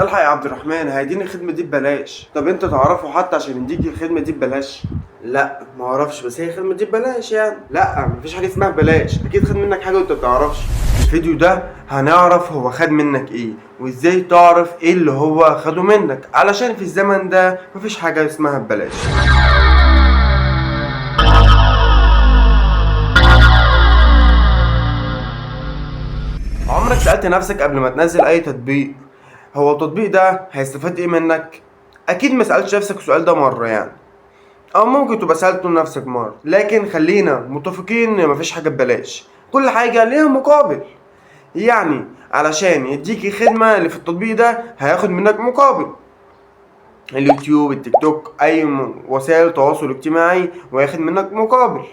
الحق يا عبد الرحمن، هيديني الخدمة دي ببلاش. طب انت تعرفه حتى عشان يديك الخدمة دي ببلاش؟ لا ما اعرفش، بس هي الخدمة دي ببلاش يعني. لا مفيش حاجة اسمها ببلاش، اكيد خد منك حاجة وانت بتعرفش. الفيديو ده هنعرف هو خد منك ايه وازاي تعرف ايه اللي هو خده منك، علشان في الزمن ده مفيش حاجة اسمها ببلاش. عمرك سألت نفسك قبل ما تنزل اي تطبيق هو التطبيق ده هيستفاد ايه منك؟ اكيد ما سألتش نفسك السؤال ده مرة يعني، او ممكن تبقى سألته لنفسك مرة. لكن خلينا متفقين ان مفيش حاجة ببلاش، كل حاجة ليها مقابل. يعني علشان يديك الخدمة اللي في التطبيق ده هياخد منك مقابل. اليوتيوب، التيك توك، اي وسائل تواصل اجتماعي وياخد منك مقابل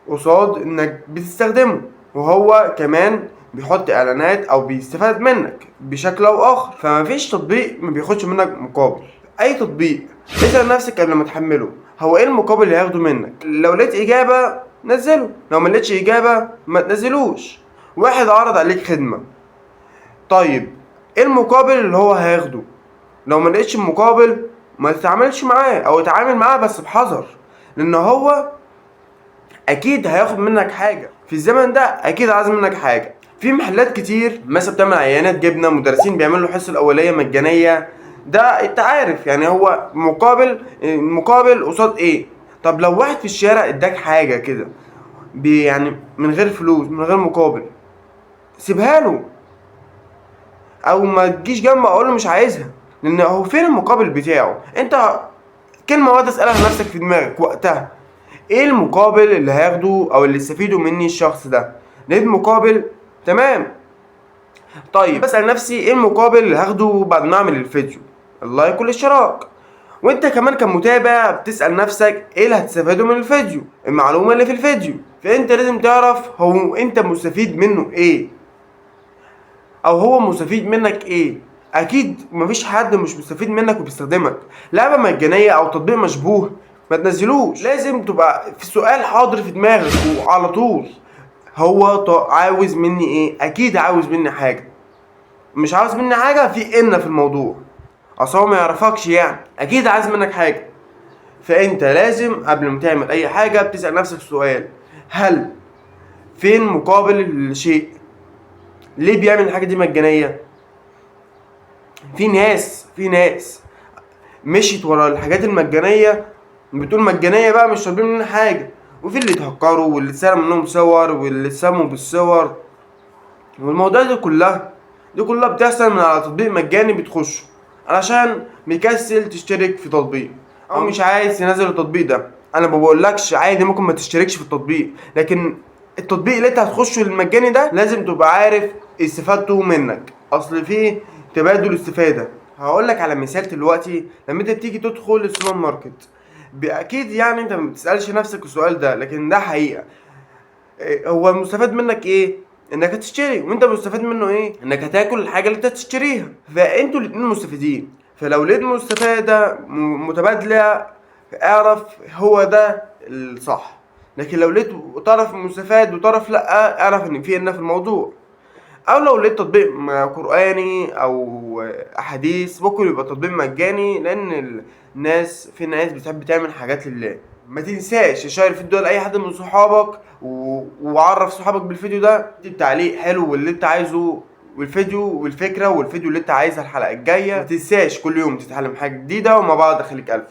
قصاد انك بتستخدمه، وهو كمان بيحط اعلانات او بيستفاد منك بشكل او اخر. فمفيش تطبيق ما بياخدش منك مقابل. اي تطبيق اسأل نفسك قبل ما تحمله هو ايه المقابل اللي هياخده منك. لو لقيت اجابة نزله، لو ما لقيتش اجابة ما تنزلوش. واحد عرض عليك خدمة، طيب ايه المقابل اللي هو هياخده؟ لو ما لقيتش المقابل ما تتعاملش معاه، او اتعامل معاه بس بحذر، لان هو اكيد هياخد منك حاجه. في الزمن ده اكيد عايز منك حاجه. في محلات كتير مثلا بتعمل عينات جبنه، مدرسين بيعملوا الحصه الاوليه مجانيه. ده انت عارف يعني هو مقابل قصاد ايه. طب لو واحد في الشارع اداك حاجه كده يعني من غير فلوس، من غير مقابل، سيبها له، او ما تجيش جنبه اقول له مش عايزها، لان هو فين المقابل بتاعه؟ انت كلمه واحده اسالها لنفسك في دماغك وقتها، ايه المقابل اللي هياخده او اللي يستفيده مني الشخص ده؟ لقيت مقابل تمام. طيب بسأل نفسي ايه المقابل اللي هاخده بعد ما اعمل الفيديو؟ اللايك والاشتراك. وانت كمان كمتابع بتسأل نفسك ايه اللي هتستفاده من الفيديو، المعلومة اللي في الفيديو. فانت لازم تعرف هو انت مستفيد منه ايه، او هو مستفيد منك ايه. اكيد مفيش حد مش مستفيد منك وبيستخدمك. لعبة مجانية او تطبيق مشبوه ما تنزلوش. لازم تبقى في سؤال حاضر في دماغك وعلى طول، هو عاوز مني ايه؟ اكيد عاوز مني حاجة. مش عاوز مني حاجة في في الموضوع، اصل هو ما يعرفكش يعني، اكيد عايز منك حاجة. فانت لازم قبل ما تعمل اي حاجة بتسأل نفسك السؤال، هل فين مقابل الشيء؟ ليه بيعمل الحاجة دي مجانية؟ في ناس مشيت ورا الحاجات المجانية، بتقول مجانية بقى مش طالبين مننا حاجة، وفي اللي اتهكروا واللي اتسرق منهم صور واللي اتسموا بالصور. والموضوع دي كلها بتحصل من على تطبيق مجاني بتخشه علشان مكسل تشترك في تطبيق او مش عايز تنزل التطبيق ده. انا ما بقولكش عادي ممكن ما تشتركش في التطبيق، لكن التطبيق اللي انت هتخشه المجاني ده لازم تبقى عارف استفادته منك، اصل فيه تبادل استفادة. هقولك على مثال دلوقتي. لما انت بتيجي تدخل السوبر ماركت، اكيد يعني انت ما بتسألش نفسك السؤال ده، لكن ده حقيقة. هو المستفاد منك ايه؟ انك هتشتري. وانت مستفاد منه ايه؟ انك هتاكل الحاجه اللي انت هتشتريها. فانتوا الاتنين مستفيدين. فلو لقيت مستفاده متبادله اعرف هو ده الصح. لكن لو لقيت طرف مستفاد وطرف لا، اعرف ان في في الموضوع. او لو لقيت تطبيق قرآني او احاديث ممكن يبقى تطبيق مجاني، لان في ناس بتحب تعمل حاجات لله. ما تنساش تشير الفيديو ده لاي حد من صحابك وعرف صحابك بالفيديو ده، اكتب تعليق حلو واللي انت عايزه والفيديو والفكره والفيديو اللي انت عايزها الحلقه الجايه. ما تنساش كل يوم تتعلم حاجه جديده، ومع بعض خليك الف.